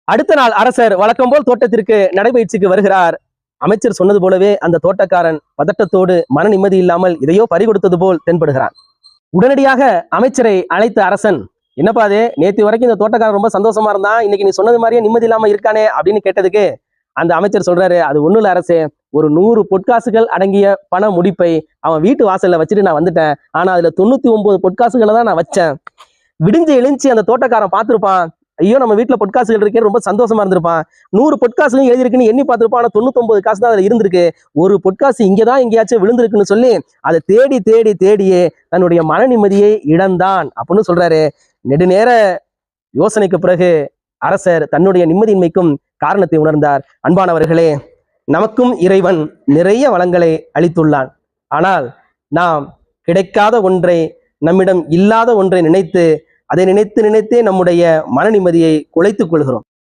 அடுத்த நாள் அரசர் வழக்கம் போல் தோட்டத்திற்கு நடைபயிற்சிக்கு வருகிறார். அமைச்சர் சொன்னது போலவே அந்த தோட்டக்காரன் பதட்டத்தோடு மன நிம்மதி இல்லாமல் எதையோ பறிகொடுத்தது போல் தென்படுகிறான். உடனடியாக அமைச்சரை அழைத்த அரசன், என்னப்பா அது, நேற்று வரைக்கும் இந்த தோட்டக்காரன் ரொம்ப சந்தோஷமா இருந்தான், இன்னைக்கு நீ சொன்னது மாதிரியே நிம்மதி இல்லாம இருக்கானே அப்படின்னு கேட்டதுக்கு அந்த அமைச்சர் சொல்றாரு, அது ஒண்ணும் இல்ல அரசே, ஒரு 100 பொற்காசுகள் அடங்கிய பண முடிப்பை அவன் வீட்டு வாசல்ல வச்சுட்டு நான் வந்துட்டேன். ஆனா அதுல 99 பொற்காசுகளை தான் நான் வச்சேன். விடிஞ்சு எழுந்துச்சு அந்த தோட்டக்காரன் பார்த்திருப்பான், ஐயோ நம்ம வீட்டுல பொற்காசுகள் இருக்கே, ரொம்ப சந்தோஷமா இருந்திருப்பான். 100 பொற்காசுகளும் எழுதிருக்குன்னு எண்ணி பார்த்திருப்பான். ஆனா 99 காசு தான் அதுல இருந்திருக்கு. ஒரு பொற்காசு இங்கதான் எங்கேயாச்சும் விழுந்திருக்குன்னு சொல்லி அதை தேடி தேடி தேடியே தன்னுடைய மன நிம்மதியை இழந்தான் அப்படின்னு சொல்றாரு. நெடுநேர யோசனைக்கு பிறகு அரசர் தன்னுடைய நிம்மதியின்மைக்கும் காரணத்தை உணர்ந்தார். அன்பானவர்களே, நமக்கும் இறைவன் நிறைய வளங்களை அளித்துள்ளான். ஆனால் நாம் கிடைக்காத ஒன்றை, நம்மிடம் இல்லாத ஒன்றை நினைத்து அதை நினைத்து நினைத்தே நம்முடைய மன நிம்மதியை குலைத்துக் கொள்கிறோம்.